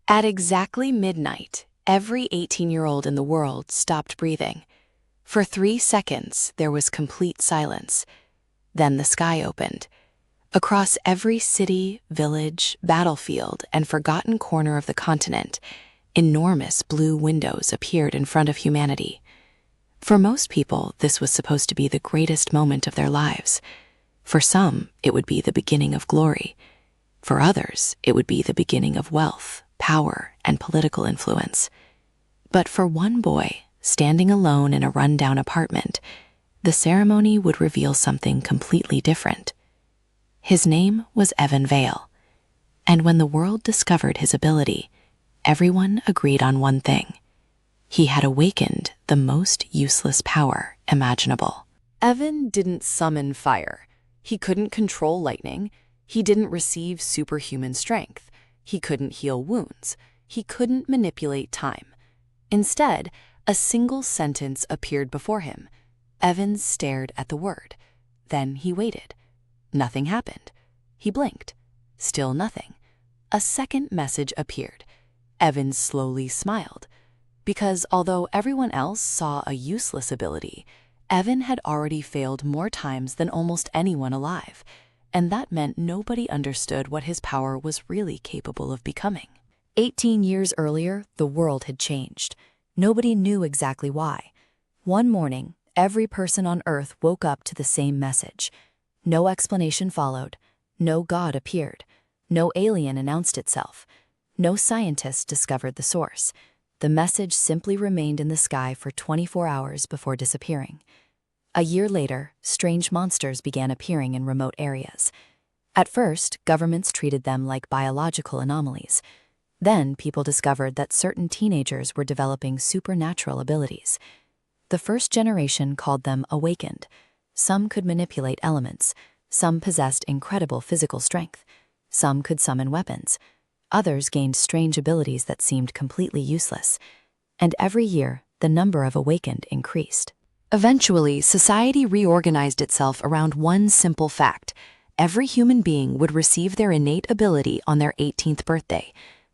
At exactly midnight, every 18-year-old in the world stopped breathing. For 3 seconds, there was complete silence. Then the sky opened. Across every city, village, battlefield, and forgotten corner of the continent, enormous blue windows appeared in front of humanity. For most people, this was supposed to be the greatest moment of their lives. For some, it would be the beginning of glory. For others, it would be the beginning of wealth, power, and political influence. But for one boy, standing alone in a run-down apartment, the ceremony would reveal something completely different. His name was Evan Vale, and when the world discovered his ability, everyone agreed on one thing. He had awakened the most useless power imaginable. Evan didn't summon fire. He couldn't control lightning. He didn't receive superhuman strength. He couldn't heal wounds. He couldn't manipulate time. Instead, a single sentence appeared before him. Evan stared at the word. Then he waited. Nothing happened. He blinked. Still nothing. A second message appeared. Evan slowly smiled. Because although everyone else saw a useless ability, Evan had already failed more times than almost anyone alive, and that meant nobody understood what his power was really capable of becoming. 18 years earlier, the world had changed. Nobody knew exactly why. One morning, every person on Earth woke up to the same message. No explanation followed. No God appeared. No alien announced itself. No scientist discovered the source. The message simply remained in the sky for 24 hours before disappearing. A year later, strange monsters began appearing in remote areas. At first, governments treated them like biological anomalies. Then, people discovered that certain teenagers were developing supernatural abilities. The first generation called them Awakened. Some could manipulate elements. Some possessed incredible physical strength. Some could summon weapons. Others gained strange abilities that seemed completely useless. And every year, the number of Awakened increased. Eventually, society reorganized itself around one simple fact. Every human being would receive their innate ability on their 18th birthday.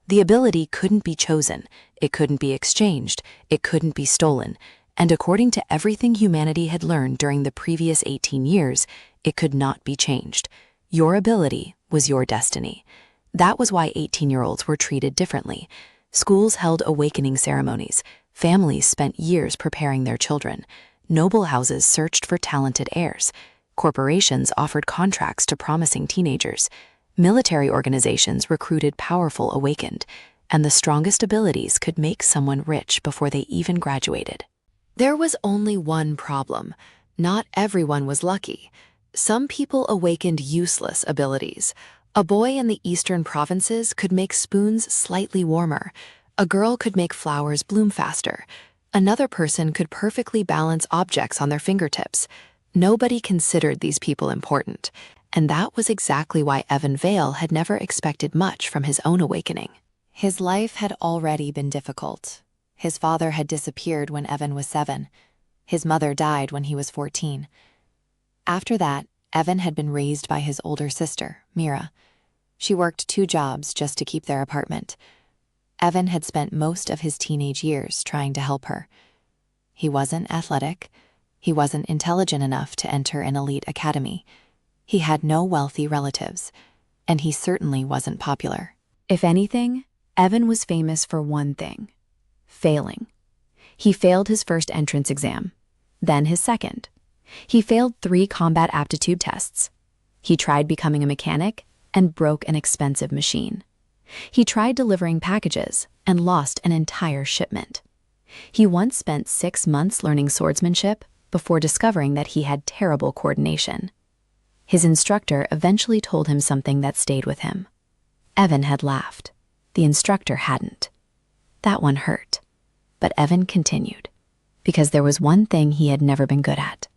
The ability couldn't be chosen. It couldn't be exchanged. It couldn't be stolen. And according to everything humanity had learned during the previous 18 years, it could not be changed. Your ability was your destiny. That was why 18-year-olds were treated differently. Schools held awakening ceremonies. Families spent years preparing their children. Noble houses searched for talented heirs. Corporations offered contracts to promising teenagers. Military organizations recruited powerful Awakened, and the strongest abilities could make someone rich before they even graduated. There was only one problem. Not everyone was lucky. Some people awakened useless abilities. A boy in the eastern provinces could make spoons slightly warmer. A girl could make flowers bloom faster. Another person could perfectly balance objects on their fingertips. Nobody considered these people important, and that was exactly why Evan Vale had never expected much from his own awakening. His life had already been difficult. His father had disappeared when Evan was 7. His mother died when he was 14. After that, Evan had been raised by his older sister, Mira. She worked 2 jobs just to keep their apartment. Evan had spent most of his teenage years trying to help her. He wasn't athletic. He wasn't intelligent enough to enter an elite academy. He had no wealthy relatives, and he certainly wasn't popular. If anything, Evan was famous for one thing: failing. He failed his first entrance exam, then his second. He failed 3 combat aptitude tests. He tried becoming a mechanic and broke an expensive machine. He tried delivering packages and lost an entire shipment. He once spent 6 months learning swordsmanship before discovering that he had terrible coordination. His instructor eventually told him something that stayed with him. Evan had laughed. The instructor hadn't. That one hurt. But Evan continued, because there was one thing he had never been good at: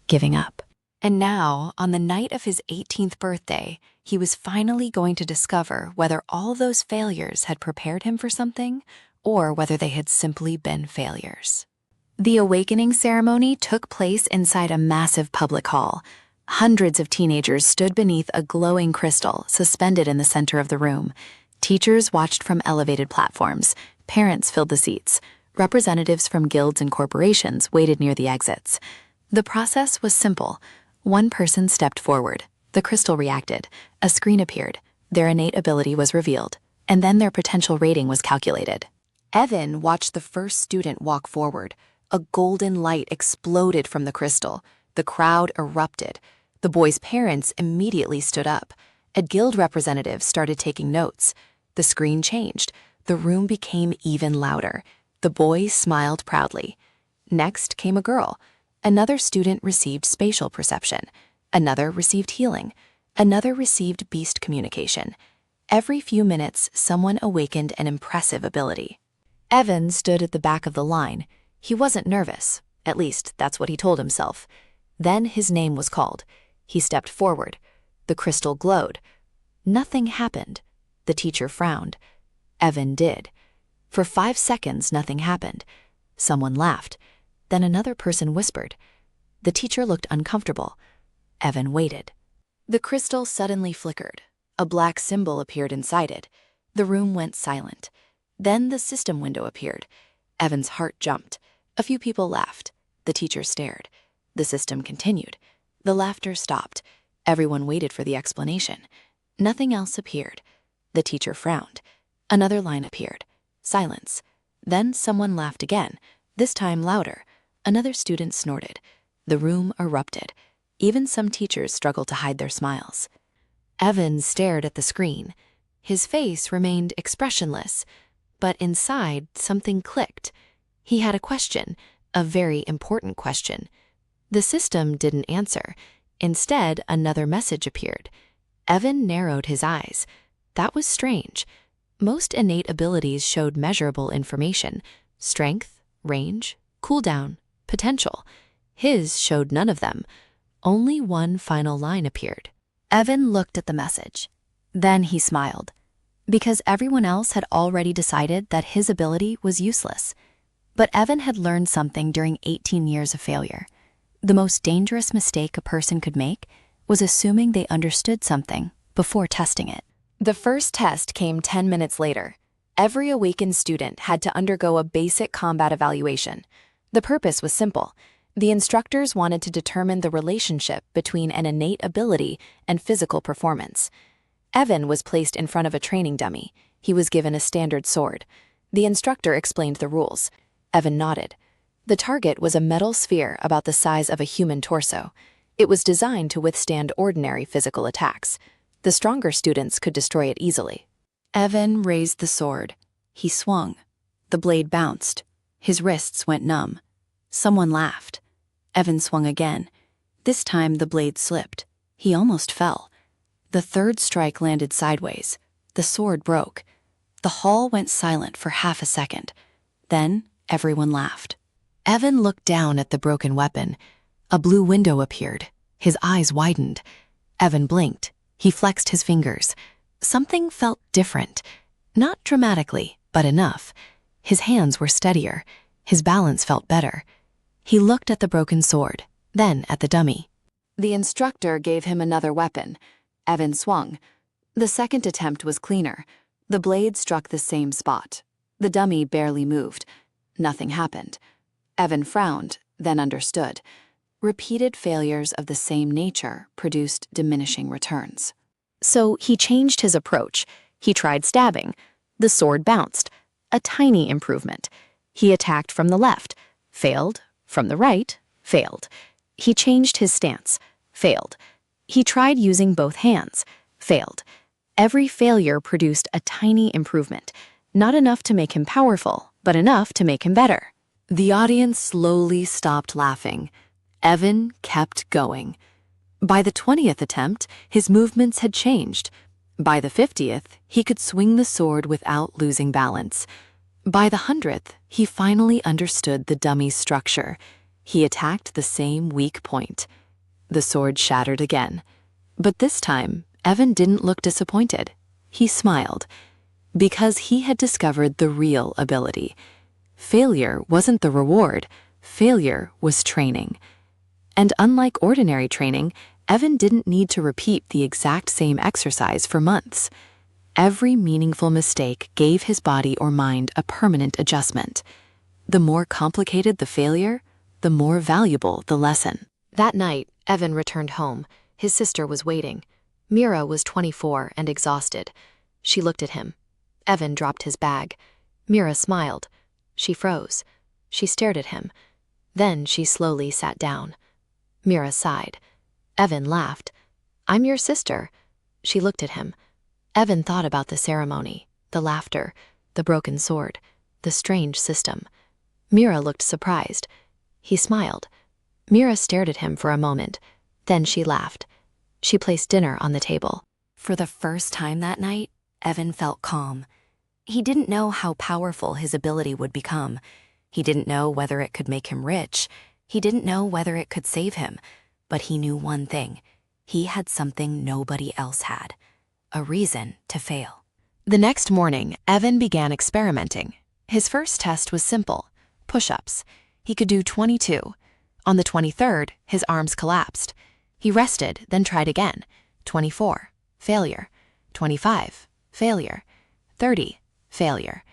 giving up. And now, on the night of his 18th birthday, he was finally going to discover whether all those failures had prepared him for something, or whether they had simply been failures. The awakening ceremony took place inside a massive public hall. Hundreds of teenagers stood beneath a glowing crystal suspended in the center of the room. Teachers watched from elevated platforms, parents filled the seats, representatives from guilds and corporations waited near the exits. The process was simple. One person stepped forward, the crystal reacted, a screen appeared, their innate ability was revealed, and then their potential rating was calculated. Evan watched the first student walk forward. A golden light exploded from the crystal. The crowd erupted. The boy's parents immediately stood up. A guild representative started taking notes. The screen changed. The room became even louder. The boy smiled proudly. Next came a girl. Another student received spatial perception. Another received healing. Another received beast communication. Every few minutes, someone awakened an impressive ability. Evan stood at the back of the line. He wasn't nervous. At least, that's what he told himself. Then his name was called. He stepped forward. The crystal glowed. Nothing happened. The teacher frowned. Evan did. For 5 seconds, nothing happened. Someone laughed. Then another person whispered. The teacher looked uncomfortable. Evan waited. The crystal suddenly flickered. A black symbol appeared inside it. The room went silent. Then the system window appeared. Evan's heart jumped. A few people laughed. The teacher stared. The system continued. The laughter stopped. Everyone waited for the explanation. Nothing else appeared. The teacher frowned. Another line appeared. Silence. Then someone laughed again, this time louder. Another student snorted. The room erupted. Even some teachers struggled to hide their smiles. Evan stared at the screen. His face remained expressionless, but inside something clicked. He had a question, a very important question. The system didn't answer. Instead, another message appeared. Evan narrowed his eyes. That was strange. Most innate abilities showed measurable information: strength, range, cooldown, potential. His showed none of them. Only one final line appeared. Evan looked at the message. Then he smiled, because everyone else had already decided that his ability was useless. But Evan had learned something during 18 years of failure. The most dangerous mistake a person could make was assuming they understood something before testing it. The first test came 10 minutes later. Every Awakens student had to undergo a basic combat evaluation. The purpose was simple. The instructors wanted to determine the relationship between an innate ability and physical performance. Evan was placed in front of a training dummy. He was given a standard sword. The instructor explained the rules. Evan nodded. The target was a metal sphere about the size of a human torso. It was designed to withstand ordinary physical attacks. The stronger students could destroy it easily. Evan raised the sword. He swung. The blade bounced. His wrists went numb. Someone laughed. Evan swung again. This time the blade slipped. He almost fell. The third strike landed sideways. The sword broke. The hall went silent for half a second. Then everyone laughed. Evan looked down at the broken weapon. A blue window appeared. His eyes widened. Evan blinked. He flexed his fingers. Something felt different. Not dramatically, but enough. His hands were steadier. His balance felt better. He looked at the broken sword, then at the dummy. The instructor gave him another weapon. Evan swung. The second attempt was cleaner. The blade struck the same spot. The dummy barely moved. Nothing happened. Evan frowned, then understood. Repeated failures of the same nature produced diminishing returns. So he changed his approach. He tried stabbing. The sword bounced. A tiny improvement. He attacked from the left. Failed. From the right. Failed. He changed his stance. Failed. He tried using both hands. Failed. Every failure produced a tiny improvement. Not enough to make him powerful, but enough to make him better. The audience slowly stopped laughing. Evan kept going. By the 20th attempt, his movements had changed. By the 50th, he could swing the sword without losing balance. By the 100th, he finally understood the dummy's structure. He attacked the same weak point. The sword shattered again. But this time, Evan didn't look disappointed. He smiled, because he had discovered the real ability. Failure wasn't the reward. Failure was training. And unlike ordinary training, Evan didn't need to repeat the exact same exercise for months. Every meaningful mistake gave his body or mind a permanent adjustment. The more complicated the failure, the more valuable the lesson. That night, Evan returned home. His sister was waiting. Mira was 24 and exhausted. She looked at him. Evan dropped his bag. Mira smiled. She froze. She stared at him. Then she slowly sat down. Mira sighed. Evan laughed. "I'm your sister." She looked at him. Evan thought about the ceremony, the laughter, the broken sword, the strange system. Mira looked surprised. He smiled. Mira stared at him for a moment. Then she laughed. She placed dinner on the table. For the first time that night, Evan felt calm. He didn't know how powerful his ability would become. He didn't know whether it could make him rich. He didn't know whether it could save him. But he knew one thing. He had something nobody else had. A reason to fail. The next morning, Evan began experimenting. His first test was simple. Push-ups. He could do 22. On the 23rd, his arms collapsed. He rested, then tried again. 24. Failure. 25. Failure. 30. Failure.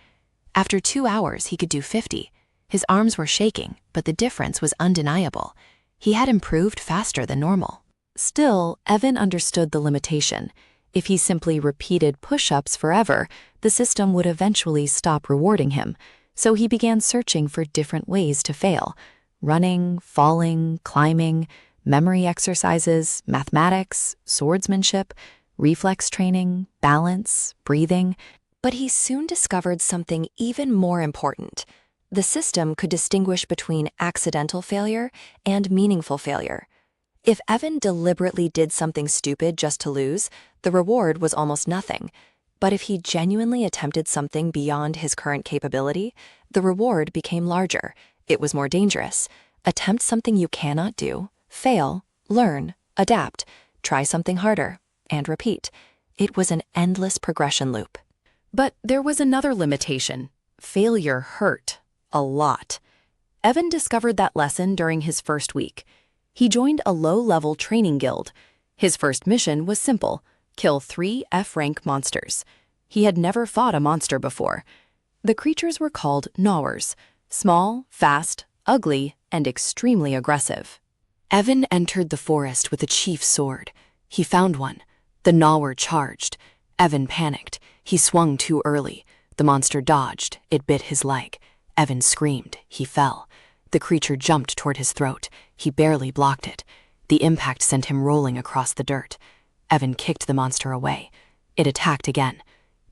After 2 hours, he could do 50. His arms were shaking, but the difference was undeniable. He had improved faster than normal. Still, Evan understood the limitation. If he simply repeated push-ups forever, the system would eventually stop rewarding him. So he began searching for different ways to fail. Running, falling, climbing, memory exercises, mathematics, swordsmanship, reflex training, balance, breathing. But he soon discovered something even more important. The system could distinguish between accidental failure and meaningful failure. If Evan deliberately did something stupid just to lose, the reward was almost nothing. But if he genuinely attempted something beyond his current capability, the reward became larger. It was more dangerous. Attempt something you cannot do, fail, learn, adapt, try something harder, and repeat. It was an endless progression loop. But there was another limitation. Failure hurt. A lot. Evan discovered that lesson during his first week. He joined a low-level training guild. His first mission was simple: kill 3 F-rank monsters. He had never fought a monster before. The creatures were called Gnawers, small, fast, ugly, and extremely aggressive. Evan entered the forest with a chief's sword. He found one. The Gnawer charged. Evan panicked. He swung too early. The monster dodged. It bit his leg. Evan screamed. He fell. The creature jumped toward his throat. He barely blocked it. The impact sent him rolling across the dirt. Evan kicked the monster away. It attacked again.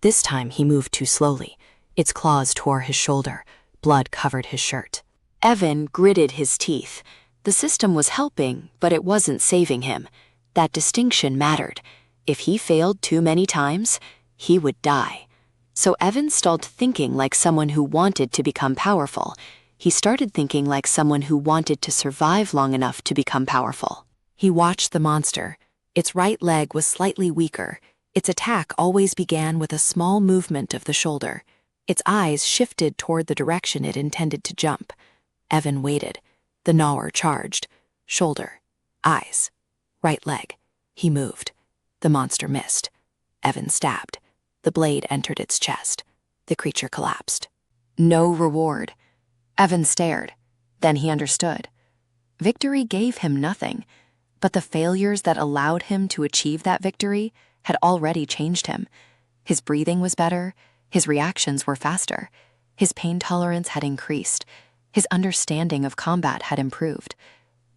This time he moved too slowly. Its claws tore his shoulder. Blood covered his shirt. Evan gritted his teeth. The system was helping, but it wasn't saving him. That distinction mattered. If he failed too many times, he would die. So Evan stopped thinking like someone who wanted to become powerful. He started thinking like someone who wanted to survive long enough to become powerful. He watched the monster. Its right leg was slightly weaker. Its attack always began with a small movement of the shoulder. Its eyes shifted toward the direction it intended to jump. Evan waited. The Gnawer charged. Shoulder. Eyes. Right leg. He moved. The monster missed. Evan stabbed. The blade entered its chest. The creature collapsed. No reward. Evan stared. Then he understood. Victory gave him nothing, but the failures that allowed him to achieve that victory had already changed him. His breathing was better. His reactions were faster. His pain tolerance had increased. His understanding of combat had improved.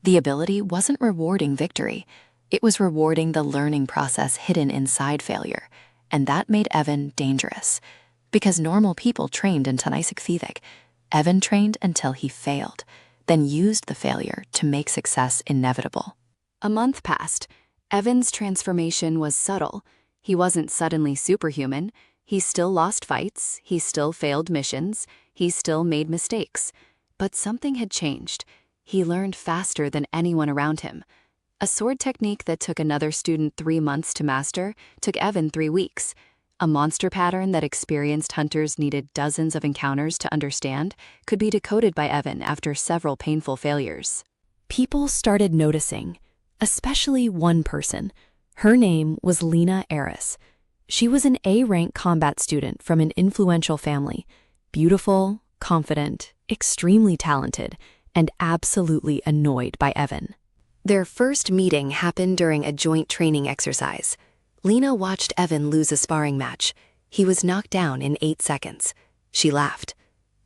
The ability wasn't rewarding victory. It was rewarding the learning process hidden inside failure. And that made Evan dangerous. Because normal people trained in Tanaisik, Evan trained until he failed, then used the failure to make success inevitable. A month passed. Evan's transformation was subtle. He wasn't suddenly superhuman. He still lost fights. He still failed missions. He still made mistakes. But something had changed. He learned faster than anyone around him. A sword technique that took another student 3 months to master took Evan 3 weeks. A monster pattern that experienced hunters needed dozens of encounters to understand could be decoded by Evan after several painful failures. People started noticing, especially one person. Her name was Lena Eris. She was an A-rank combat student from an influential family, beautiful, confident, extremely talented, and absolutely annoyed by Evan. Their first meeting happened during a joint training exercise. Lena watched Evan lose a sparring match. He was knocked down in 8 seconds. She laughed.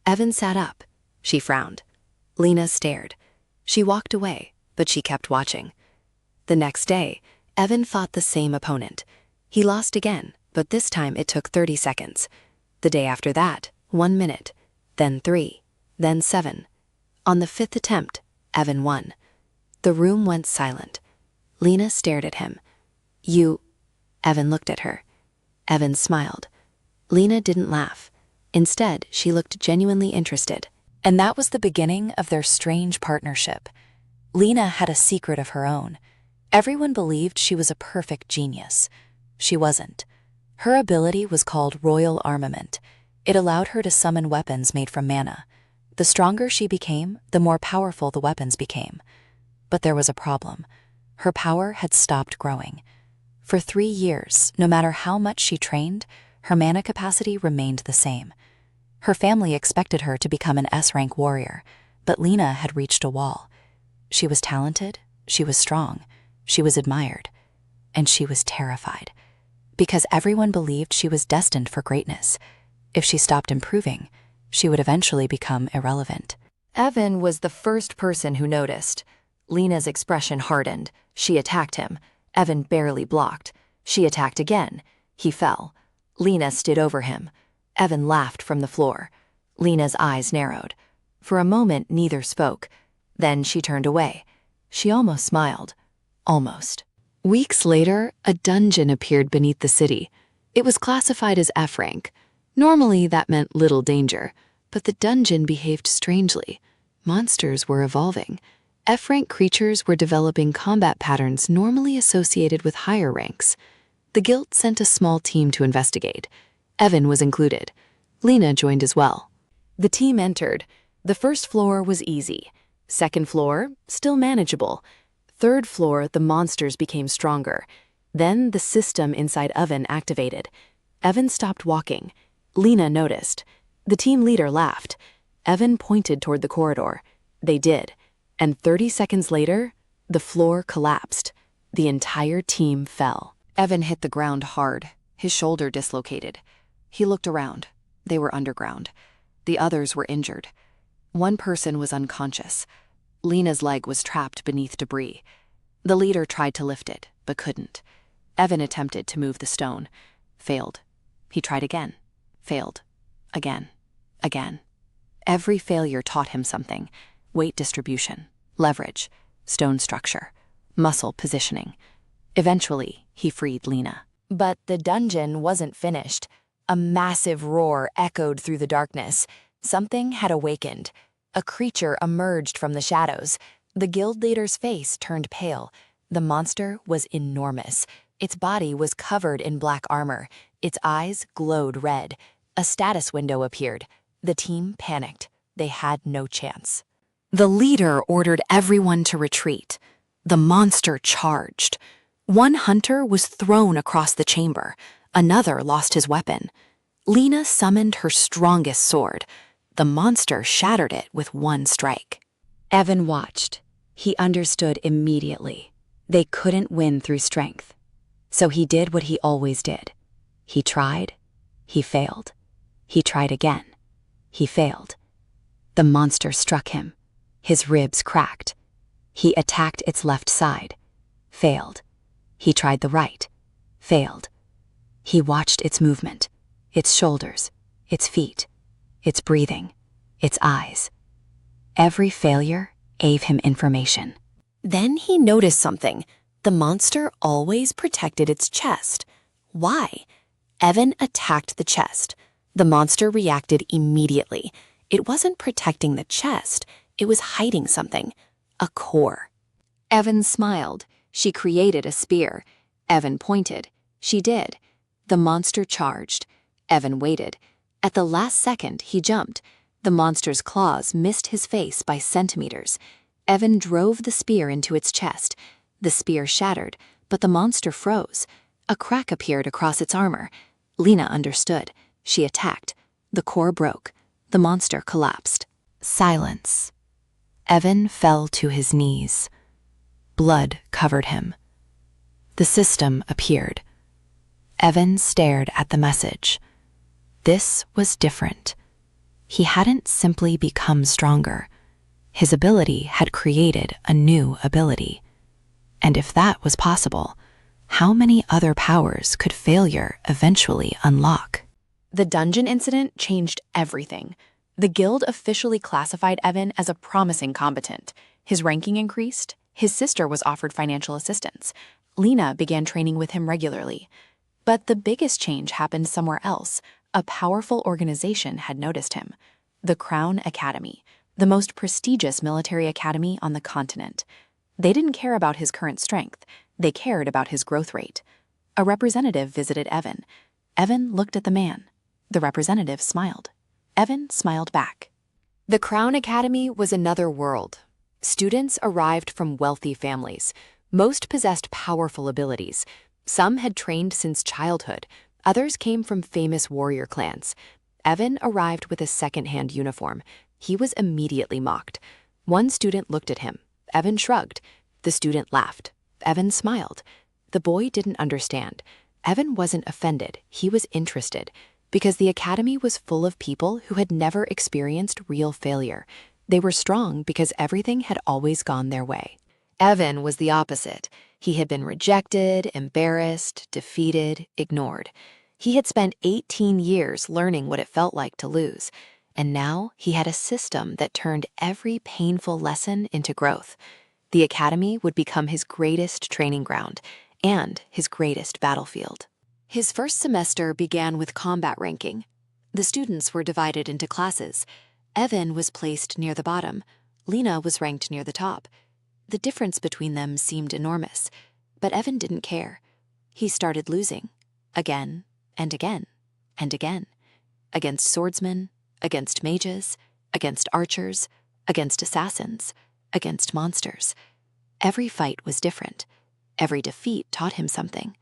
Evan sat up. She frowned. Lena stared. She walked away, but she kept watching. The next day, Evan fought the same opponent. He lost again, but this time it took 30 seconds. The day after that, 1 minute, then 3, then 7. On the 5th attempt, Evan won. The room went silent. Lena stared at him. Evan looked at her. Evan smiled. Lena didn't laugh. Instead, she looked genuinely interested. And that was the beginning of their strange partnership. Lena had a secret of her own. Everyone believed she was a perfect genius. She wasn't. Her ability was called royal armament. It allowed her to summon weapons made from mana. The stronger she became, the more powerful the weapons became. But there was a problem. Her power had stopped growing. For 3 years, no matter how much she trained, her mana capacity remained the same. Her family expected her to become an S-rank warrior, but Lena had reached a wall. She was talented, she was strong, she was admired, and she was terrified. Because everyone believed she was destined for greatness. If she stopped improving, she would eventually become irrelevant. Evan was the first person who noticed. Lena's expression hardened. She attacked him. Evan barely blocked. She attacked again. He fell. Lena stood over him. Evan laughed from the floor. Lena's eyes narrowed. For a moment, neither spoke. Then she turned away. She almost smiled. Almost. Weeks later, a dungeon appeared beneath the city. It was classified as F rank. Normally, that meant little danger, but the dungeon behaved strangely. Monsters were evolving. F rank creatures were developing combat patterns normally associated with higher ranks. The guild sent a small team to investigate. Evan was included. Lena joined as well. The team entered. The first floor was easy. Second floor, still manageable. Third floor, the monsters became stronger. Then the system inside Evan activated. Evan stopped walking. Lena noticed. The team leader laughed. Evan pointed toward the corridor. They did. And 30 seconds later, the floor collapsed. The entire team fell. Evan hit the ground hard. His shoulder dislocated. He looked around. They were underground. The others were injured. One person was unconscious. Lena's leg was trapped beneath debris. The leader tried to lift it, but couldn't. Evan attempted to move the stone. Failed. He tried again. Failed. Again. Again. Every failure taught him something. Weight distribution, leverage, stone structure, muscle positioning. Eventually, he freed Lena. But the dungeon wasn't finished. A massive roar echoed through the darkness. Something had awakened. A creature emerged from the shadows. The guild leader's face turned pale. The monster was enormous. Its body was covered in black armor. Its eyes glowed red. A status window appeared. The team panicked. They had no chance. The leader ordered everyone to retreat. The monster charged. One hunter was thrown across the chamber. Another lost his weapon. Lena summoned her strongest sword. The monster shattered it with one strike. Evan watched. He understood immediately. They couldn't win through strength. So he did what he always did. He tried. He failed. He tried again. He failed. The monster struck him. His ribs cracked. He attacked its left side. Failed. He tried the right. Failed. He watched its movement, its shoulders, its feet, its breathing, its eyes. Every failure gave him information. Then he noticed something. The monster always protected its chest. Why? Evan attacked the chest. The monster reacted immediately. It wasn't protecting the chest. It was hiding something. A core. Evan smiled. She created a spear. Evan pointed. She did. The monster charged. Evan waited. At the last second, he jumped. The monster's claws missed his face by centimeters. Evan drove the spear into its chest. The spear shattered, but the monster froze. A crack appeared across its armor. Lena understood. She attacked. The core broke. The monster collapsed. Silence. Evan fell to his knees. Blood covered him. The system appeared. Evan stared at the message. This was different. He hadn't simply become stronger. His ability had created a new ability. And if that was possible, how many other powers could failure eventually unlock? The dungeon incident changed everything. The guild officially classified Evan as a promising combatant. His ranking increased. His sister was offered financial assistance. Lena began training with him regularly. But the biggest change happened somewhere else. A powerful organization had noticed him. The Crown Academy, the most prestigious military academy on the continent. They didn't care about his current strength. They cared about his growth rate. A representative visited Evan. Evan looked at the man. The representative smiled. Evan smiled back. The Crown Academy was another world. Students arrived from wealthy families. Most possessed powerful abilities. Some had trained since childhood. Others came from famous warrior clans. Evan arrived with a second-hand uniform. He was immediately mocked. One student looked at him. Evan shrugged. The student laughed. Evan smiled. The boy didn't understand. Evan wasn't offended. He was interested. Because the academy was full of people who had never experienced real failure. They were strong because everything had always gone their way. Evan was the opposite. He had been rejected, embarrassed, defeated, ignored. He had spent 18 years learning what it felt like to lose. And now he had a system that turned every painful lesson into growth. The academy would become his greatest training ground and his greatest battlefield. His first semester began with combat ranking. The students were divided into classes. Evan was placed near the bottom. Lena was ranked near the top. The difference between them seemed enormous, but Evan didn't care. He started losing, again and again and again, against swordsmen, against mages, against archers, against assassins, against monsters. Every fight was different. Every defeat taught him something.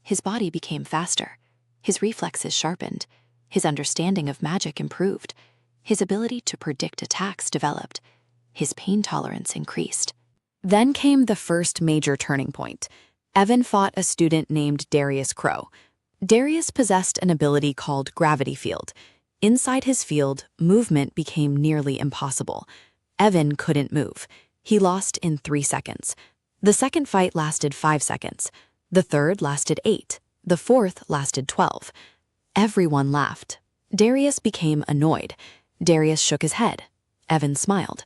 His body became faster. His reflexes sharpened. His understanding of magic improved. His ability to predict attacks developed. His pain tolerance increased. Then came the first major turning point. Evan fought a student named Darius Crow. Darius possessed an ability called gravity field. Inside his field, movement became nearly impossible. Evan couldn't move. He lost in 3 seconds. The second fight lasted 5 seconds. The third lasted 8. The fourth lasted 12. Everyone laughed. Darius became annoyed. Darius shook his head. Evan smiled.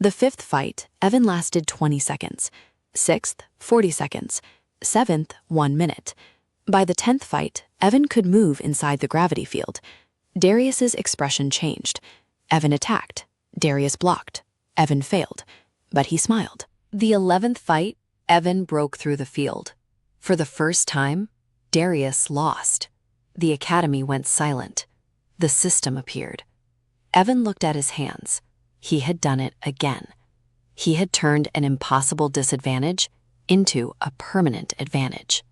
The fifth fight, Evan lasted 20 seconds. Sixth, 40 seconds. Seventh, 1 minute. By the 10th fight, Evan could move inside the gravity field. Darius's expression changed. Evan attacked. Darius blocked. Evan failed. But he smiled. The 11th fight, Evan broke through the field. For the first time, Darius lost. The academy went silent. The system appeared. Evan looked at his hands. He had done it again. He had turned an impossible disadvantage into a permanent advantage.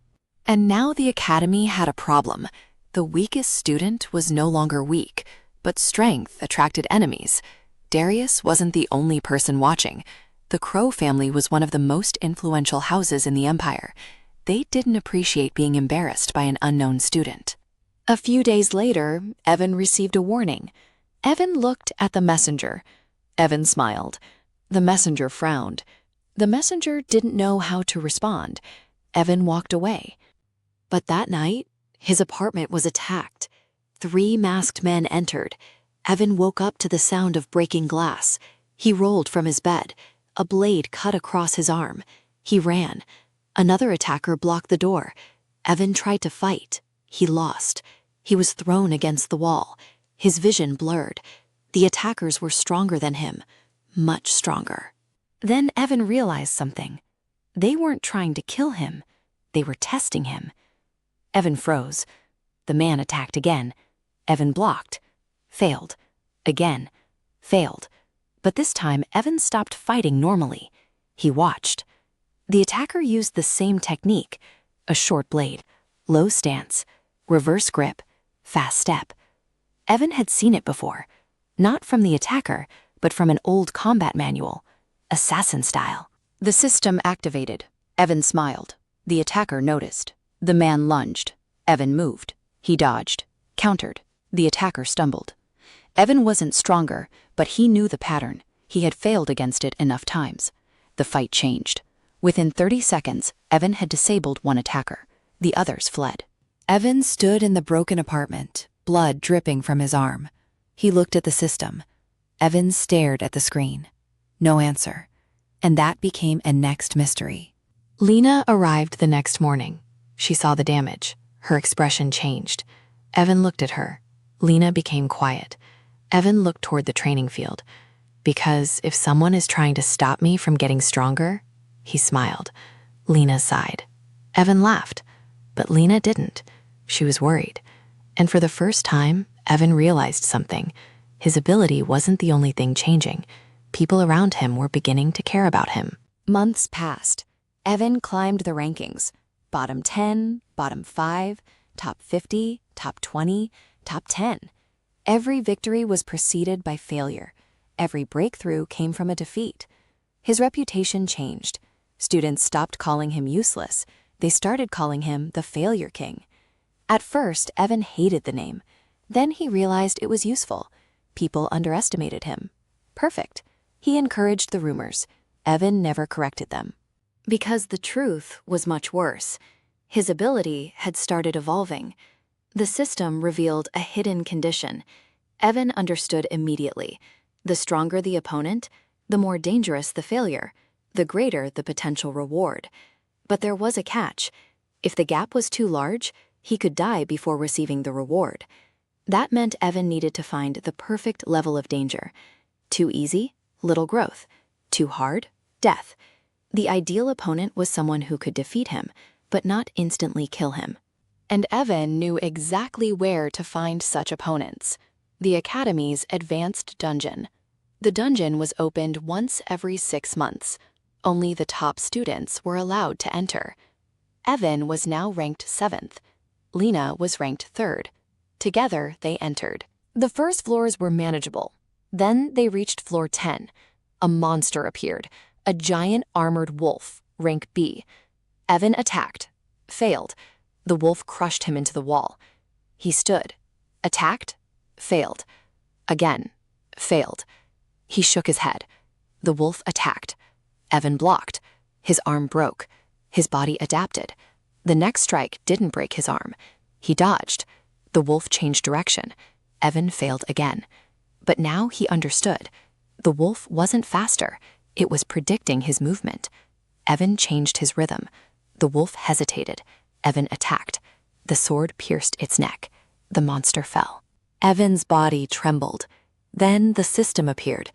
And now the academy had a problem. The weakest student was no longer weak, but strength attracted enemies. Darius wasn't the only person watching. The Crow family was one of the most influential houses in the empire. They didn't appreciate being embarrassed by an unknown student. A few days later, Evan received a warning. Evan looked at the messenger. Evan smiled. The messenger frowned. The messenger didn't know how to respond. Evan walked away. But that night, his apartment was attacked. 3 masked men entered. Evan woke up to the sound of breaking glass. He rolled from his bed. A blade cut across his arm. He ran. Another attacker blocked the door. Evan tried to fight. He lost. He was thrown against the wall. His vision blurred. The attackers were stronger than him. Much stronger. Then Evan realized something. They weren't trying to kill him. They were testing him. Evan froze. The man attacked again. Evan blocked. Failed. Again. Failed. But this time, Evan stopped fighting normally. He watched. The attacker used the same technique, a short blade, Low stance, reverse grip, fast step. Evan had seen it before, not from the attacker, but from an old combat manual, assassin style. The system activated. Evan smiled. The attacker noticed. The man lunged. Evan moved. He dodged, countered. The attacker stumbled. Evan wasn't stronger, but he knew the pattern. He had failed against it enough times. The fight changed. Within 30 seconds, Evan had disabled one attacker. The others fled. Evan stood in the broken apartment, blood dripping from his arm. He looked at the system. Evan stared at the screen. No answer. And that became a next mystery. Lena arrived the next morning. She saw the damage. Her expression changed. Evan looked at her. Lena became quiet. Evan looked toward the training field. Because if someone is trying to stop me from getting stronger, he smiled. Lena sighed. Evan laughed. But Lena didn't. She was worried. And for the first time, Evan realized something. His ability wasn't the only thing changing. People around him were beginning to care about him. Months passed. Evan climbed the rankings. Bottom 10, bottom 5, top 50, top 20, top 10. Every victory was preceded by failure. Every breakthrough came from a defeat. His reputation changed. Students stopped calling him useless. They started calling him the Failure King. At first, Evan hated the name. Then he realized it was useful. People underestimated him. Perfect. He encouraged the rumors. Evan never corrected them. Because the truth was much worse. His ability had started evolving. The system revealed a hidden condition. Evan understood immediately. The stronger the opponent, the more dangerous the failure, the greater the potential reward. But there was a catch. If the gap was too large, he could die before receiving the reward. That meant Evan needed to find the perfect level of danger. Too easy, little growth. Too hard, death. The ideal opponent was someone who could defeat him, but not instantly kill him. And Evan knew exactly where to find such opponents. The Academy's Advanced Dungeon. The dungeon was opened once every 6 months. Only the top students were allowed to enter. Evan was now ranked 7th. Lena was ranked 3rd. Together, they entered. The first floors were manageable. Then they reached floor 10. A monster appeared, a giant armored wolf, rank B. Evan attacked. Failed. The wolf crushed him into the wall. He stood. Attacked. Failed. Again. Failed. He shook his head. The wolf attacked. Evan blocked. His arm broke. His body adapted. The next strike didn't break his arm. He dodged. The wolf changed direction. Evan failed again. But now he understood. The wolf wasn't faster. It was predicting his movement. Evan changed his rhythm. The wolf hesitated. Evan attacked. The sword pierced its neck. The monster fell. Evan's body trembled. Then the system appeared.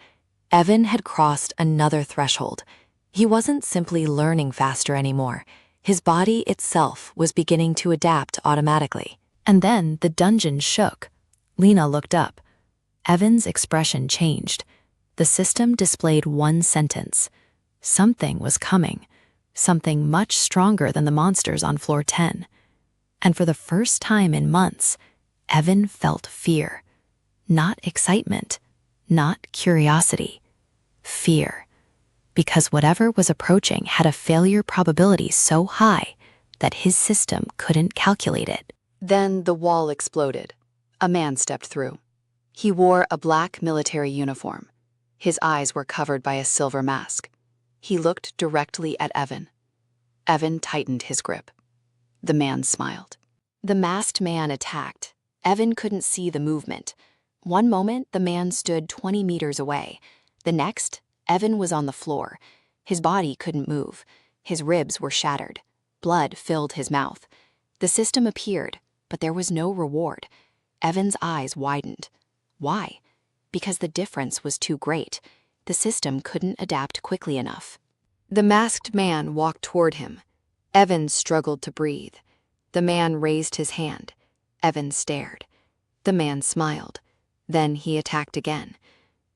Evan had crossed another threshold. He wasn't simply learning faster anymore. His body itself was beginning to adapt automatically. And then the dungeon shook. Lena looked up. Evan's expression changed. The system displayed one sentence. Something was coming. Something much stronger than the monsters on floor 10. And for the first time in months, Evan felt fear. Not excitement. Not curiosity. Fear. Because whatever was approaching had a failure probability so high that his system couldn't calculate it. Then the wall exploded. A man stepped through. He wore a black military uniform. His eyes were covered by a silver mask. He looked directly at Evan. Evan tightened his grip. The man smiled. The masked man attacked. Evan couldn't see the movement. One moment, the man stood 20 meters away. The next, Evan was on the floor. His body couldn't move. His ribs were shattered. Blood filled his mouth. The system appeared, but there was no reward. Evan's eyes widened. Why? Because the difference was too great. The system couldn't adapt quickly enough. The masked man walked toward him. Evan struggled to breathe. The man raised his hand. Evan stared. The man smiled. Then he attacked again.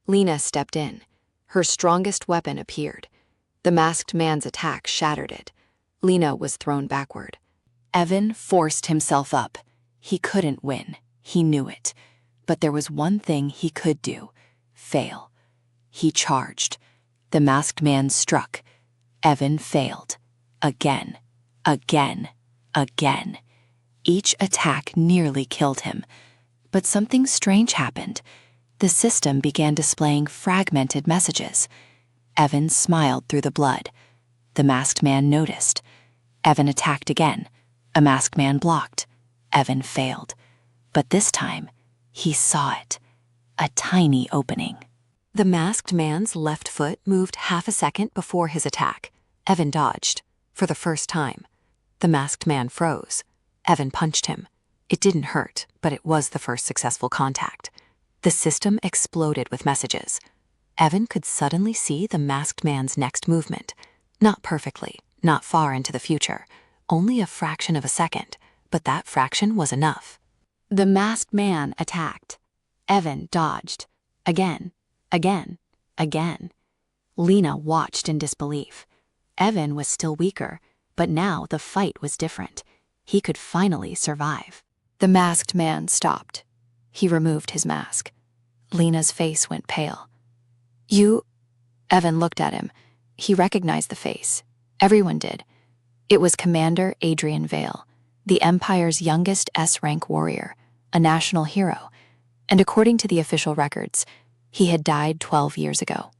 Lena stepped in. Her strongest weapon appeared. The masked man's attack shattered it. Lena was thrown backward. Evan forced himself up. He couldn't win. He knew it. But there was one thing he could do: fail. He charged. The masked man struck. Evan failed. Again. Again. Again. Each attack nearly killed him. But something strange happened. The system began displaying fragmented messages. Evan smiled through the blood. The masked man noticed. Evan attacked again. A masked man blocked. Evan failed. But this time, he saw it. A tiny opening. The masked man's left foot moved half a second before his attack. Evan dodged. For the first time. The masked man froze. Evan punched him. It didn't hurt, but it was the first successful contact. The system exploded with messages. Evan could suddenly see the masked man's next movement. Not perfectly, not far into the future. Only a fraction of a second, but that fraction was enough. The masked man attacked. Evan dodged. Again, again, again. Lena watched in disbelief. Evan was still weaker, but now the fight was different. He could finally survive. The masked man stopped. He removed his mask. Lena's face went pale. "You..." Evan looked at him. He recognized the face. Everyone did. It was Commander Evan Vale, the Empire's youngest S-rank warrior, a national hero, and according to the official records, he had died 12 years ago.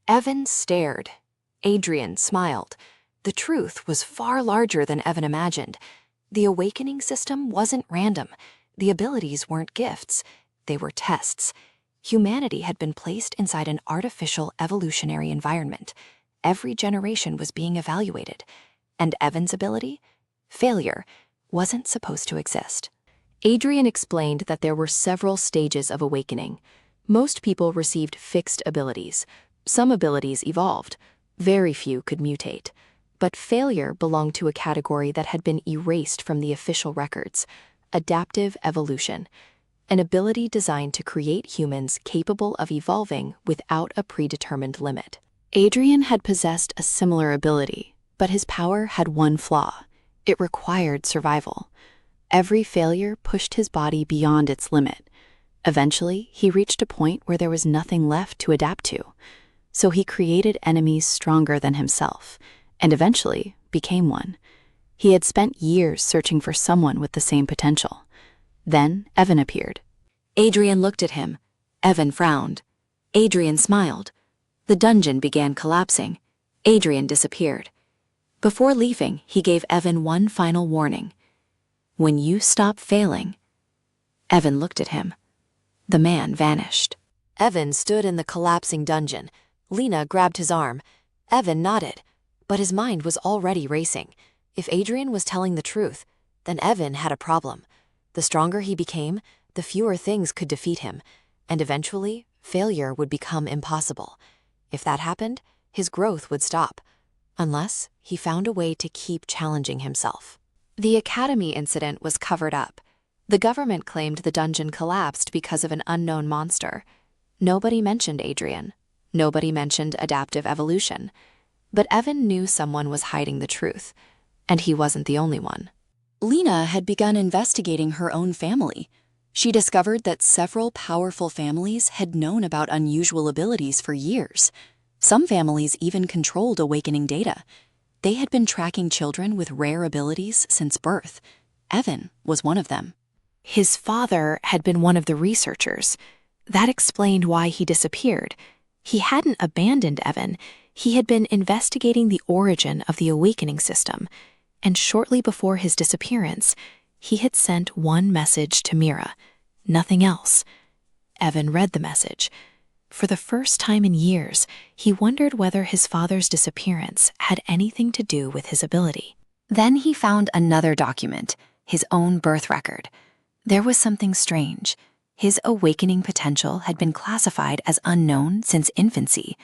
Evan stared. Adrian smiled. The truth was far larger than Evan imagined. The awakening system wasn't random. The abilities weren't gifts. They were tests. Humanity had been placed inside an artificial evolutionary environment. Every generation was being evaluated. And Evan's ability, failure, wasn't supposed to exist. Adrian explained that there were several stages of awakening. Most people received fixed abilities. Some abilities evolved. Very few could mutate. But failure belonged to a category that had been erased from the official records: adaptive evolution, an ability designed to create humans capable of evolving without a predetermined limit. Adrian had possessed a similar ability, but his power had one flaw. It required survival. Every failure pushed his body beyond its limit. Eventually, he reached a point where there was nothing left to adapt to. So he created enemies stronger than himself, and eventually became one. He had spent years searching for someone with the same potential. Then Evan appeared. Adrian looked at him. Evan frowned. Adrian smiled. The dungeon began collapsing. Adrian disappeared. Before leaving, he gave Evan one final warning. "When you stop failing..." Evan looked at him. The man vanished. Evan stood in the collapsing dungeon. Lena grabbed his arm. Evan nodded. But his mind was already racing. If Adrian was telling the truth, then Evan had a problem. The stronger he became, the fewer things could defeat him, and eventually, failure would become impossible. If that happened, his growth would stop, unless he found a way to keep challenging himself. The Academy incident was covered up. The government claimed the dungeon collapsed because of an unknown monster. Nobody mentioned Adrian. Nobody mentioned adaptive evolution. But Evan knew someone was hiding the truth, and he wasn't the only one. Lena had begun investigating her own family. She discovered that several powerful families had known about unusual abilities for years. Some families even controlled awakening data. They had been tracking children with rare abilities since birth. Evan was one of them. His father had been one of the researchers. That explained why he disappeared. He hadn't abandoned Evan. He had been investigating the origin of the awakening system, and shortly before his disappearance, he had sent one message to Mira, nothing else. Evan read the message. For the first time in years, he wondered whether his father's disappearance had anything to do with his ability. Then he found another document, his own birth record. There was something strange. His awakening potential had been classified as unknown since infancy.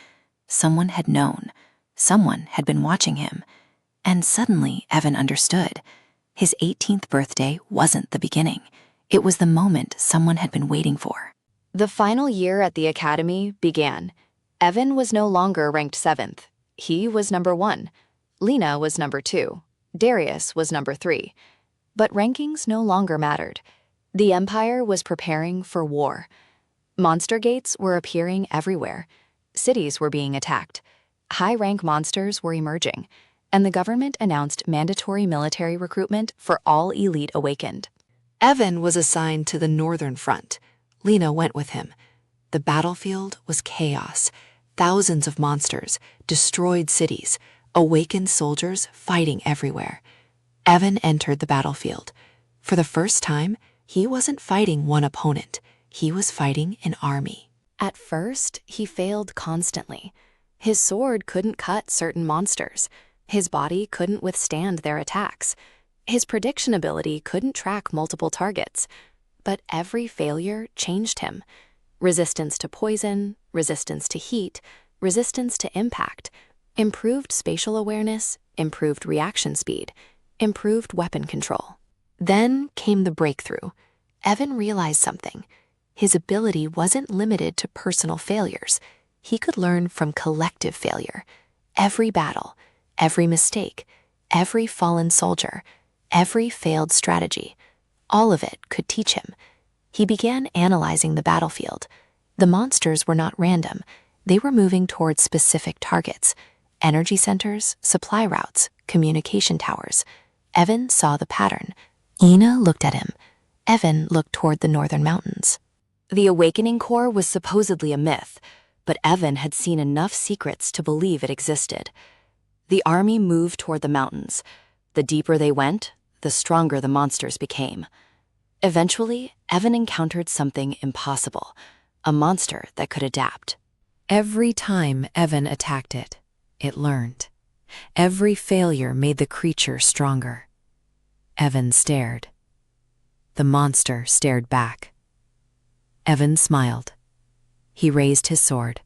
Someone had known. Someone had been watching him. And suddenly, Evan understood. His 18th birthday wasn't the beginning. It was the moment someone had been waiting for. The final year at the Academy began. Evan was no longer ranked 7th. He was number 1. Lena was number 2. Darius was number 3. But rankings no longer mattered. The Empire was preparing for war. Monster gates were appearing everywhere. Cities were being attacked. High-rank monsters were emerging, and the government announced mandatory military recruitment for all elite awakened. Evan was assigned to the northern front. Lena went with him. The battlefield was chaos. Thousands of monsters, destroyed cities, awakened soldiers fighting everywhere. Evan entered the battlefield. For the first time, he wasn't fighting one opponent. He was fighting an army. At first, he failed constantly. His sword couldn't cut certain monsters. His body couldn't withstand their attacks. His prediction ability couldn't track multiple targets. But every failure changed him. Resistance to poison, resistance to heat, resistance to impact, improved spatial awareness, improved reaction speed, improved weapon control. Then came the breakthrough. Evan realized something. His ability wasn't limited to personal failures. He could learn from collective failure. Every battle, every mistake, every fallen soldier, every failed strategy, all of it could teach him. He began analyzing the battlefield. The monsters were not random. They were moving towards specific targets: energy centers, supply routes, communication towers. Evan saw the pattern. Lena looked at him. Evan looked toward the northern mountains. The Awakening Corps was supposedly a myth, but Evan had seen enough secrets to believe it existed. The army moved toward the mountains. The deeper they went, the stronger the monsters became. Eventually, Evan encountered something impossible, a monster that could adapt. Every time Evan attacked it, it learned. Every failure made the creature stronger. Evan stared. The monster stared back. Evan smiled. He raised his sword.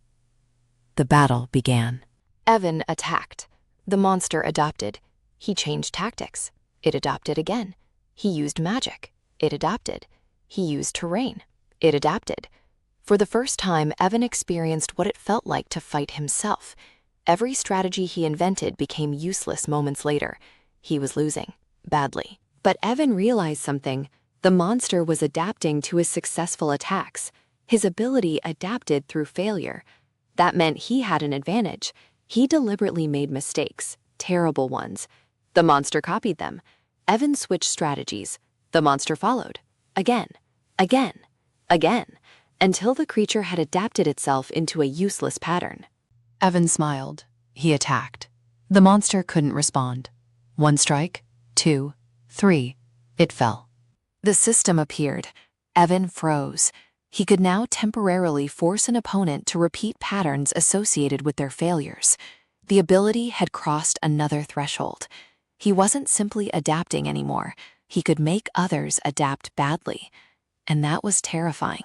The battle began. Evan attacked. The monster adopted. He changed tactics. It adopted again. He used magic. It adapted. He used terrain. It adapted. For the first time, Evan experienced what it felt like to fight himself. Every strategy he invented became useless moments later. He was losing, badly. But Evan realized something. The monster was adapting to his successful attacks. His ability adapted through failure. That meant he had an advantage. He deliberately made mistakes, terrible ones. The monster copied them. Evan switched strategies. The monster followed. Again, again, again, until the creature had adapted itself into a useless pattern. Evan smiled. He attacked. The monster couldn't respond. 1 strike, 2, 3. It fell. The system appeared. Evan froze. He could now temporarily force an opponent to repeat patterns associated with their failures. The ability had crossed another threshold. He wasn't simply adapting anymore. He could make others adapt badly. And that was terrifying.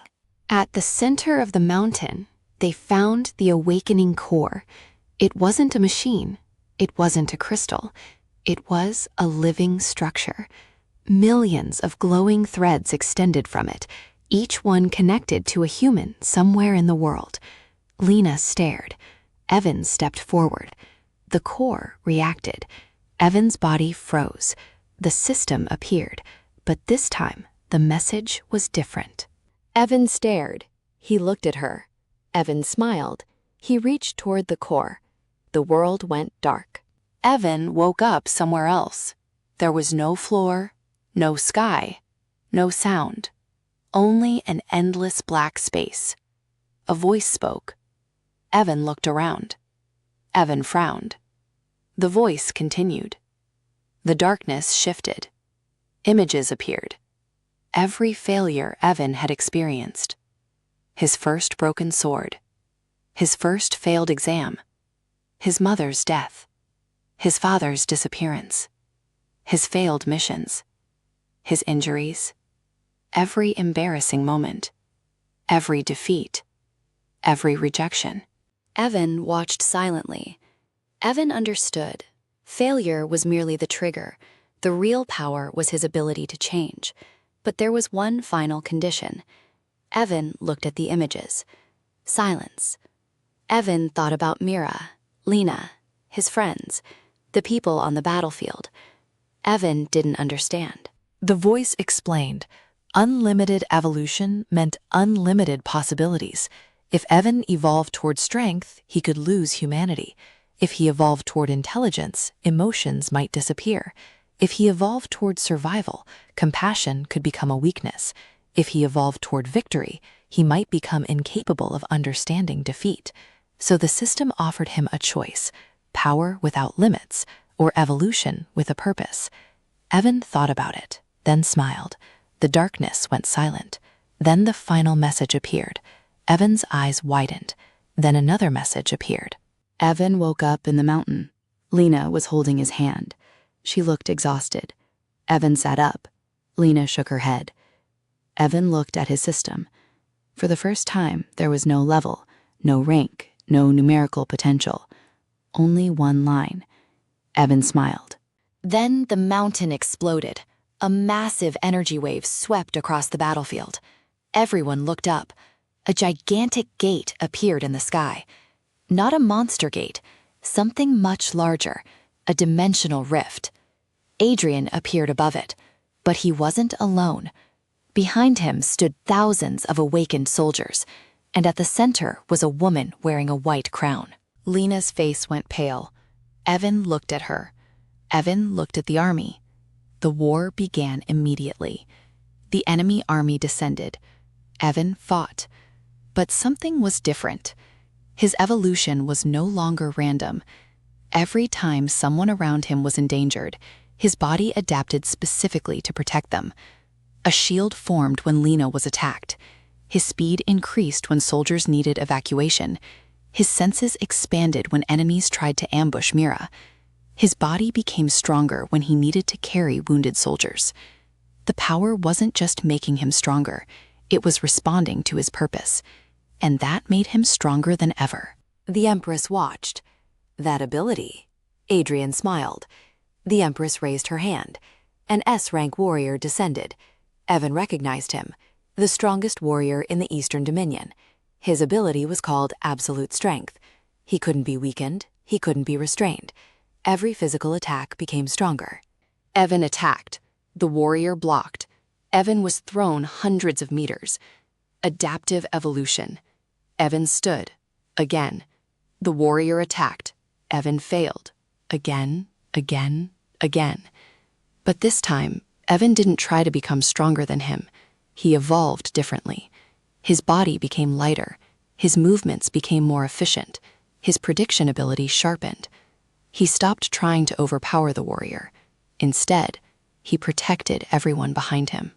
At the center of the mountain, they found the Awakening Core. It wasn't a machine. It wasn't a crystal. It was a living structure. Millions of glowing threads extended from it, each one connected to a human somewhere in the world. Lena stared. Evan stepped forward. The core reacted. Evan's body froze. The system appeared, but this time the message was different. Evan stared. He looked at her. Evan smiled. He reached toward the core. The world went dark. Evan woke up somewhere else. There was no floor, no sky, no sound. Only an endless black space. A voice spoke. Evan looked around. Evan frowned. The voice continued. The darkness shifted. Images appeared. Every failure Evan had experienced. His first broken sword. His first failed exam. His mother's death. His father's disappearance. His failed missions. His injuries. Every embarrassing moment. Every defeat. Every rejection. Evan watched silently. Evan understood. Failure was merely the trigger. The real power was his ability to change. But there was one final condition. Evan looked at the images. Silence. Evan thought about Mira, Lena, his friends, the people on the battlefield. Evan didn't understand. The voice explained, unlimited evolution meant unlimited possibilities. If Evan evolved toward strength, he could lose humanity. If he evolved toward intelligence, emotions might disappear. If he evolved toward survival, compassion could become a weakness. If he evolved toward victory, he might become incapable of understanding defeat. So the system offered him a choice: power without limits, or evolution with a purpose. Evan thought about it, then smiled. The darkness went silent. Then the final message appeared. Evan's eyes widened. Then another message appeared. Evan woke up in the mountain. Lena was holding his hand. She looked exhausted. Evan sat up. Lena shook her head. Evan looked at his system. For the first time, there was no level, no rank, no numerical potential. Only one line. Evan smiled. Then the mountain exploded. A massive energy wave swept across the battlefield. Everyone looked up. A gigantic gate appeared in the sky. Not a monster gate, something much larger, a dimensional rift. Adrian appeared above it, but he wasn't alone. Behind him stood thousands of awakened soldiers, and at the center was a woman wearing a white crown. Lena's face went pale. Evan looked at her. Evan looked at the army. The war began immediately. The enemy army descended. Evan fought. But something was different. His evolution was no longer random. Every time someone around him was endangered, his body adapted specifically to protect them. A shield formed when Lena was attacked. His speed increased when soldiers needed evacuation. His senses expanded when enemies tried to ambush Mira. His body became stronger when he needed to carry wounded soldiers. The power wasn't just making him stronger, it was responding to his purpose. And that made him stronger than ever. The Empress watched. That ability? Adrian smiled. The Empress raised her hand. An S-rank warrior descended. Evan recognized him, the strongest warrior in the Eastern Dominion. His ability was called Absolute Strength. He couldn't be weakened, he couldn't be restrained. Every physical attack became stronger. Evan attacked. The warrior blocked. Evan was thrown hundreds of meters. Adaptive evolution. Evan stood. Again. The warrior attacked. Evan failed. Again, again, again. But this time, Evan didn't try to become stronger than him. He evolved differently. His body became lighter. His movements became more efficient. His prediction ability sharpened. He stopped trying to overpower the warrior. Instead, he protected everyone behind him.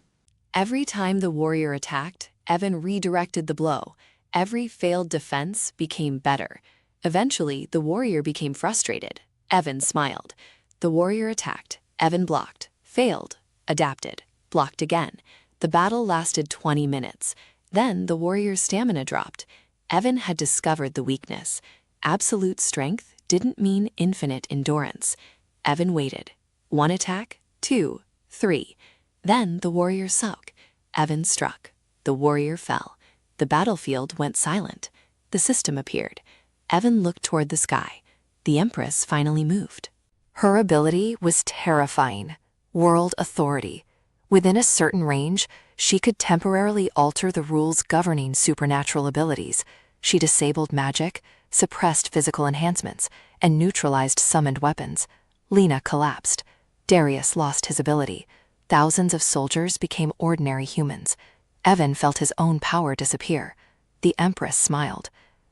Every time the warrior attacked, Evan redirected the blow. Every failed defense became better. Eventually, the warrior became frustrated. Evan smiled. The warrior attacked. Evan blocked, failed, adapted, blocked again. The battle lasted 20 minutes. Then the warrior's stamina dropped. Evan had discovered the weakness. Absolute strength didn't mean infinite endurance. Evan waited. 1 attack, 2, 3. Then the warrior sunk. Evan struck. The warrior fell. The battlefield went silent. The system appeared. Evan looked toward the sky. The Empress finally moved. Her ability was terrifying. World authority. Within a certain range, she could temporarily alter the rules governing supernatural abilities. She disabled magic, suppressed physical enhancements, and neutralized summoned weapons. Lena collapsed. Darius lost his ability. Thousands of soldiers became ordinary humans. Evan felt his own power disappear. The Empress smiled.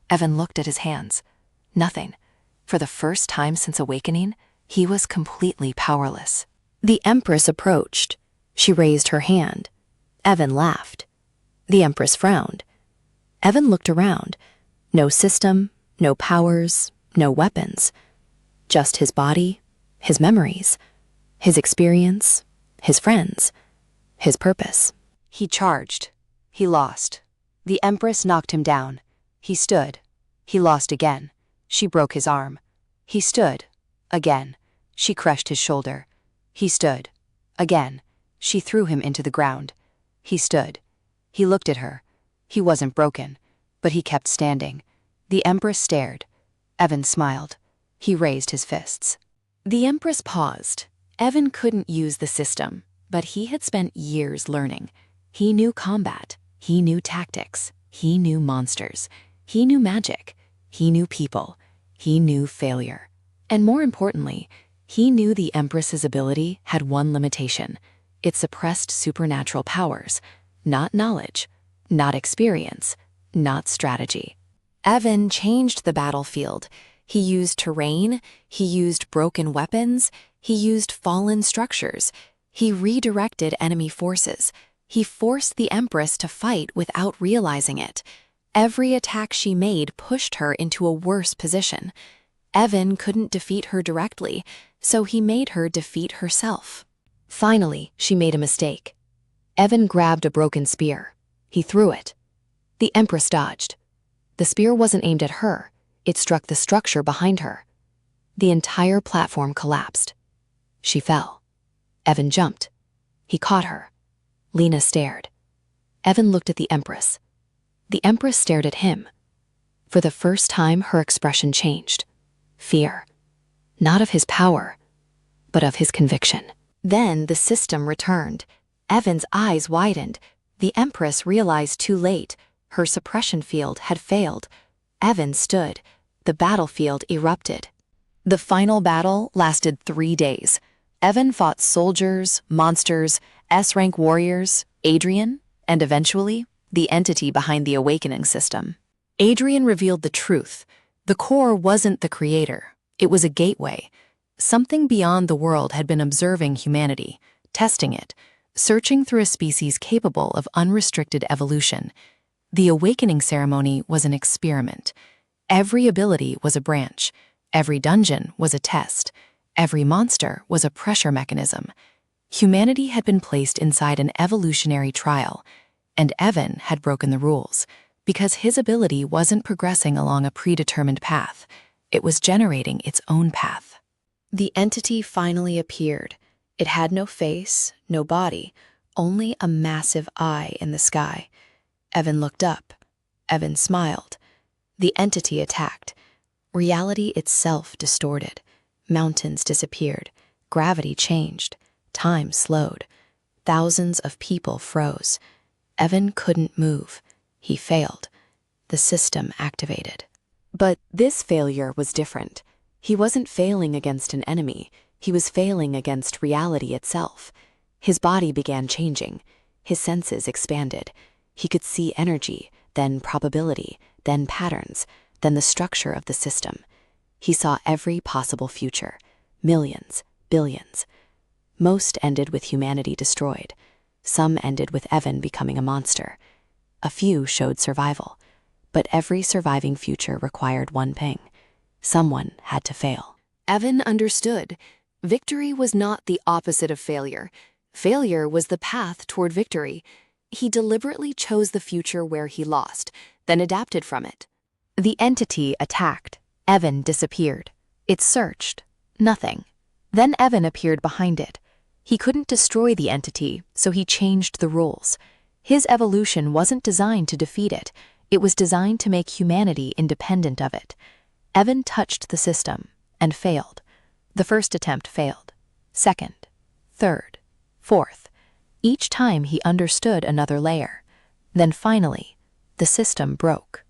Evan looked at his hands. Nothing. For the first time since awakening, he was completely powerless. The Empress approached. She raised her hand. Evan laughed. The Empress frowned. Evan looked around. No system, no powers, no weapons. Just his body, his memories, his experience, his friends, his purpose. He charged. He lost. The Empress knocked him down. He stood. He lost again. She broke his arm. He stood. Again. She crushed his shoulder. He stood. Again. She threw him into the ground. He stood. He looked at her. He wasn't broken, but he kept standing. The Empress stared. Evan smiled. He raised his fists. The Empress paused. Evan couldn't use the system. But he had spent years learning. He knew combat, he knew tactics, he knew monsters, he knew magic, he knew people, he knew failure. And more importantly, he knew the Empress's ability had one limitation. It suppressed supernatural powers, not knowledge, not experience, not strategy. Evan changed the battlefield. He used terrain, he used broken weapons, he used fallen structures. He redirected enemy forces. He forced the Empress to fight without realizing it. Every attack she made pushed her into a worse position. Evan couldn't defeat her directly, so he made her defeat herself. Finally, she made a mistake. Evan grabbed a broken spear. He threw it. The Empress dodged. The spear wasn't aimed at her. It struck the structure behind her. The entire platform collapsed. She fell. Evan jumped. He caught her. Lena stared. Evan looked at the Empress. The Empress stared at him. For the first time, her expression changed. Fear. Not of his power, but of his conviction. Then the system returned. Evan's eyes widened. The Empress realized too late. Her suppression field had failed. Evan stood. The battlefield erupted. The final battle lasted 3 days. Evan fought soldiers, monsters, S-rank warriors, Adrian, and eventually, the entity behind the Awakening system. Adrian revealed the truth. The core wasn't the creator. It was a gateway. Something beyond the world had been observing humanity, testing it, searching through a species capable of unrestricted evolution. The Awakening ceremony was an experiment. Every ability was a branch. Every dungeon was a test. Every monster was a pressure mechanism. Humanity had been placed inside an evolutionary trial, and Evan had broken the rules because his ability wasn't progressing along a predetermined path. It was generating its own path. The entity finally appeared. It had no face, no body, only a massive eye in the sky. Evan looked up. Evan smiled. The entity attacked. Reality itself distorted. Mountains disappeared. Gravity changed. Time slowed. Thousands of people froze. Evan couldn't move. He failed. The system activated. But this failure was different. He wasn't failing against an enemy. He was failing against reality itself. His body began changing. His senses expanded. He could see energy, then probability, then patterns, then the structure of the system. He saw every possible future. Millions, billions. Most ended with humanity destroyed. Some ended with Evan becoming a monster. A few showed survival. But every surviving future required one thing. Someone had to fail. Evan understood. Victory was not the opposite of failure. Failure was the path toward victory. He deliberately chose the future where he lost, then adapted from it. The entity attacked. Evan disappeared. It searched. Nothing. Then Evan appeared behind it. He couldn't destroy the entity, so he changed the rules. His evolution wasn't designed to defeat it. It was designed to make humanity independent of it. Evan touched the system and failed. The first attempt failed. Second, third, fourth. Each time he understood another layer. Then finally, the system broke.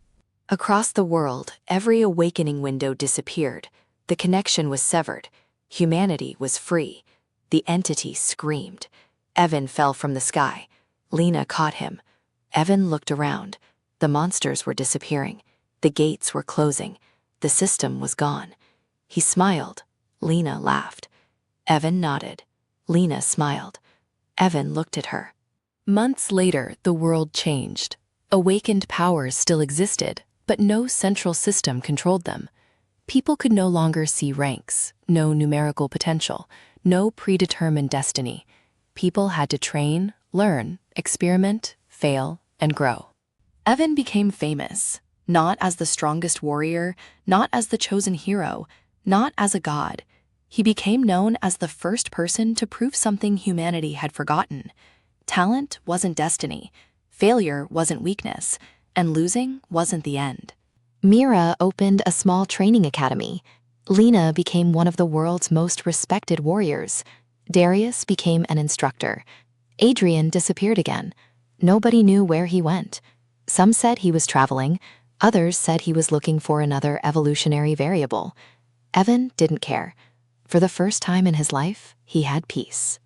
Across the world, every awakening window disappeared. The connection was severed. Humanity was free. The entity screamed. Evan fell from the sky. Lena caught him. Evan looked around. The monsters were disappearing. The gates were closing. The system was gone. He smiled. Lena laughed. Evan nodded. Lena smiled. Evan looked at her. Months later, the world changed. Awakened powers still existed, but no central system controlled them. People could no longer see ranks, no numerical potential, no predetermined destiny. People had to train, learn, experiment, fail, and grow. Evan became famous, not as the strongest warrior, not as the chosen hero, not as a god. He became known as the first person to prove something humanity had forgotten. Talent wasn't destiny, failure wasn't weakness, and losing wasn't the end. Mira opened a small training academy. Lena became one of the world's most respected warriors. Darius became an instructor. Adrian disappeared again. Nobody knew where he went. Some said he was traveling. Others said he was looking for another evolutionary variable. Evan didn't care. For the first time in his life, he had peace.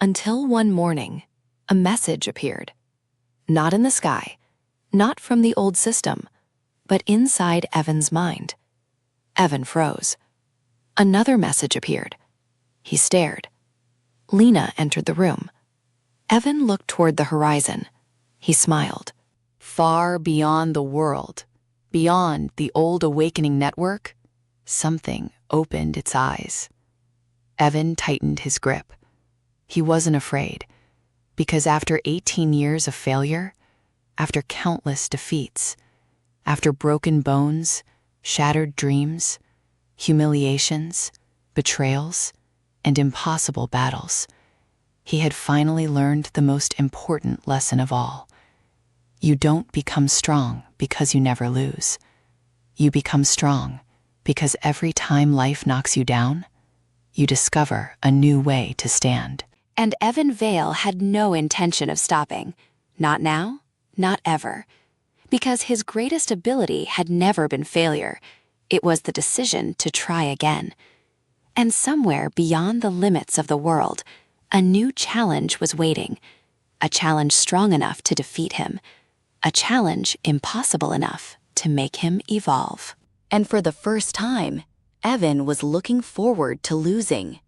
Until one morning, a message appeared. Not in the sky, not from the old system, but inside Evan's mind. Evan froze. Another message appeared. He stared. Lena entered the room. Evan looked toward the horizon. He smiled. Far beyond the world, beyond the old awakening network, something opened its eyes. Evan tightened his grip. He wasn't afraid, because after 18 years of failure, after countless defeats, after broken bones, shattered dreams, humiliations, betrayals, and impossible battles, he had finally learned the most important lesson of all. You don't become strong because you never lose. You become strong because every time life knocks you down, you discover a new way to stand. And Evan Vale had no intention of stopping. Not now, not ever. Because his greatest ability had never been failure. It was the decision to try again. And somewhere beyond the limits of the world, a new challenge was waiting. A challenge strong enough to defeat him. A challenge impossible enough to make him evolve. And for the first time, Evan was looking forward to losing.